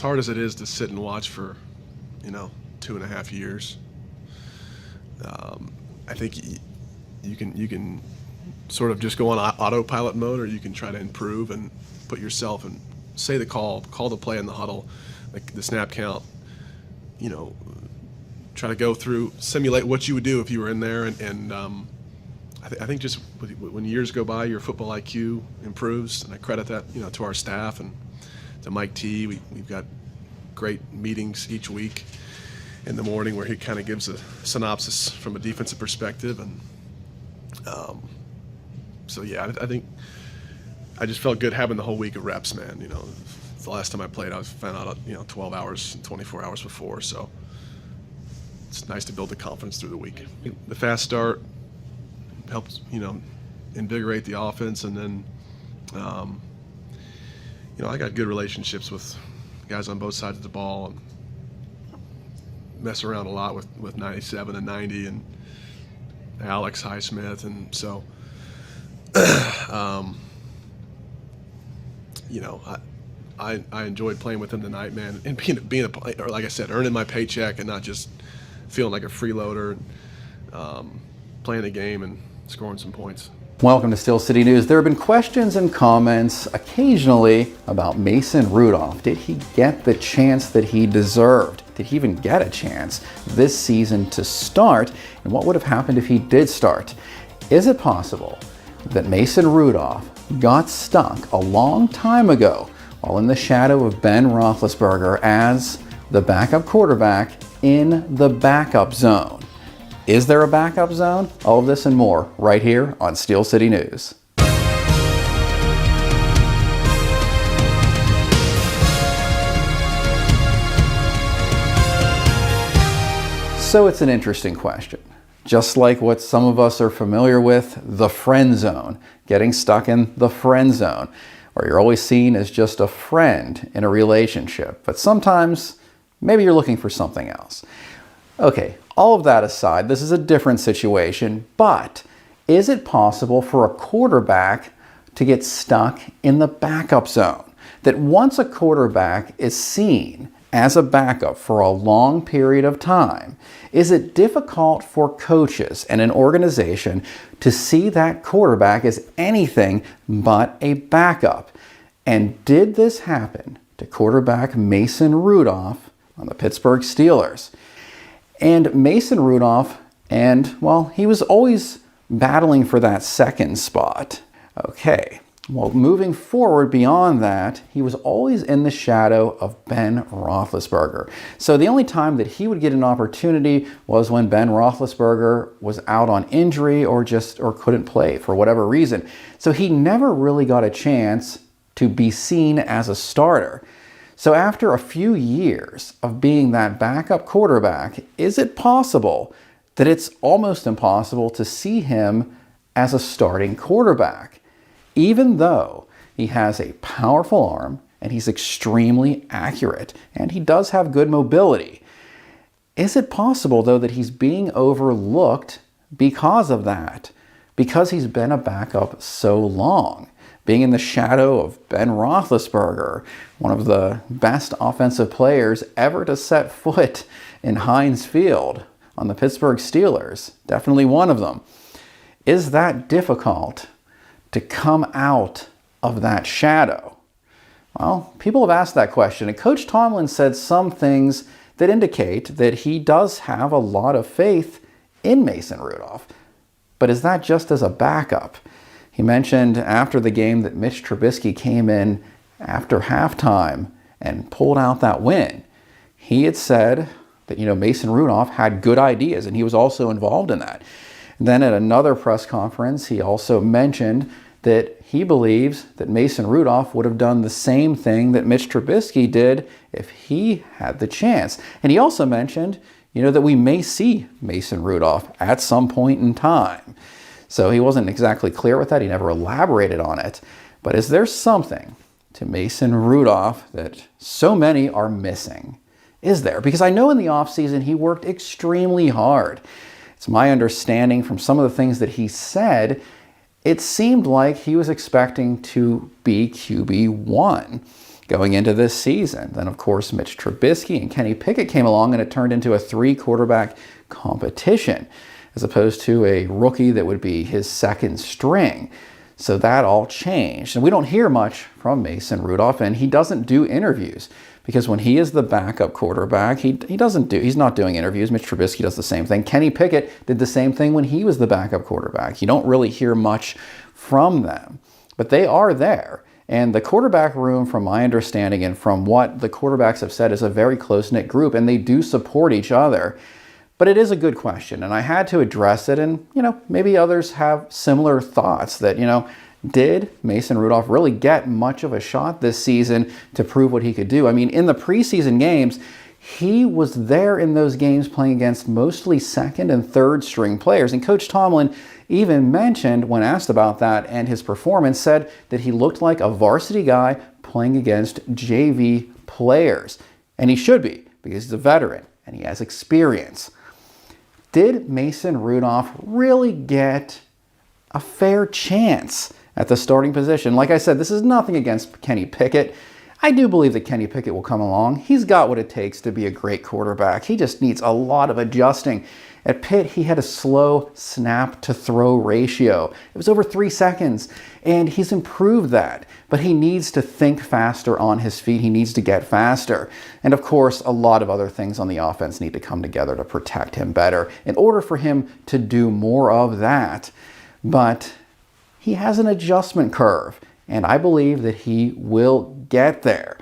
As hard as it is to sit and watch for, 2.5 years, I think you can sort of just go on autopilot mode, or you can try to improve and put yourself and say the call the play in the huddle, like the snap count. Try to go through, simulate what you would do if you were in there, and I think just when years go by, your football IQ improves, and I credit that to our staff and to Mike T. We've got great meetings each week in the morning where he kind of gives a synopsis from a defensive perspective, and so yeah, I think I just felt good having the whole week of reps, man. The last time I played, I found out 12 hours and 24 hours before, so it's nice to build the confidence through the week. The fast start helps invigorate the offense, and then I got good relationships with guys on both sides of the ball, and mess around a lot with 97 and 90 and Alex Highsmith, and so I enjoyed playing with him tonight, man, and being or like I said, earning my paycheck and not just feeling like a freeloader, and playing the game and scoring some points. Welcome to Steel City News. There have been questions and comments occasionally about Mason Rudolph. Did he get the chance that he deserved? Did he even get a chance this season to start? And what would have happened if he did start? Is it possible that Mason Rudolph got stuck a long time ago while in the shadow of Ben Roethlisberger as the backup quarterback in the backup zone? Is there a backup zone? All of this and more right here on Steel City News. So it's an interesting question. Just like what some of us are familiar with, the friend zone, getting stuck in the friend zone, where you're always seen as just a friend in a relationship, but sometimes maybe you're looking for something else. Okay, all of that aside, this is a different situation, but is it possible for a quarterback to get stuck in the backup zone? That once a quarterback is seen as a backup for a long period of time, is it difficult for coaches and an organization to see that quarterback as anything but a backup? And did this happen to quarterback Mason Rudolph on the Pittsburgh Steelers? And Mason Rudolph, he was always battling for that second spot. Okay, well, moving forward beyond that, he was always in the shadow of Ben Roethlisberger. So the only time that he would get an opportunity was when Ben Roethlisberger was out on injury or couldn't play for whatever reason. So he never really got a chance to be seen as a starter. So after a few years of being that backup quarterback, is it possible that it's almost impossible to see him as a starting quarterback? Even though he has a powerful arm and he's extremely accurate and he does have good mobility, is it possible though that he's being overlooked because of that? Because he's been a backup so long? Being in the shadow of Ben Roethlisberger, one of the best offensive players ever to set foot in Heinz Field on the Pittsburgh Steelers, definitely one of them. Is that difficult to come out of that shadow? Well, people have asked that question, and Coach Tomlin said some things that indicate that he does have a lot of faith in Mason Rudolph. But is that just as a backup? He mentioned after the game that Mitch Trubisky came in after halftime and pulled out that win. He had said that, Mason Rudolph had good ideas and he was also involved in that. And then at another press conference, he also mentioned that he believes that Mason Rudolph would have done the same thing that Mitch Trubisky did if he had the chance. And he also mentioned, that we may see Mason Rudolph at some point in time. So he wasn't exactly clear with that. He never elaborated on it. But is there something to Mason Rudolph that so many are missing? Is there? Because I know in the offseason he worked extremely hard. It's my understanding from some of the things that he said, it seemed like he was expecting to be QB1. going into this season. Then, of course, Mitch Trubisky and Kenny Pickett came along, and it turned into a 3-quarterback competition, as opposed to a rookie that would be his second string. So that all changed. And we don't hear much from Mason Rudolph, and he doesn't do interviews, because when he is the backup quarterback, he's not doing interviews. Mitch Trubisky does the same thing. Kenny Pickett did the same thing when he was the backup quarterback. You don't really hear much from them, but they are there. And the quarterback room, from my understanding and from what the quarterbacks have said, is a very close-knit group, and they do support each other. But it is a good question, and I had to address it, and, maybe others have similar thoughts that, did Mason Rudolph really get much of a shot this season to prove what he could do? I mean, in the preseason games, he was there in those games playing against mostly second and third string players. And Coach Tomlin even mentioned, when asked about that and his performance, said that he looked like a varsity guy playing against JV players. And he should be, because he's a veteran and he has experience. Did Mason Rudolph really get a fair chance at the starting position? Like I said, this is nothing against Kenny Pickett. I do believe that Kenny Pickett will come along. He's got what it takes to be a great quarterback. He just needs a lot of adjusting. At Pitt, he had a slow snap-to-throw ratio. It was over 3 seconds, and he's improved that. But he needs to think faster on his feet. He needs to get faster. And of course, a lot of other things on the offense need to come together to protect him better in order for him to do more of that. But he has an adjustment curve, and I believe that he will get there.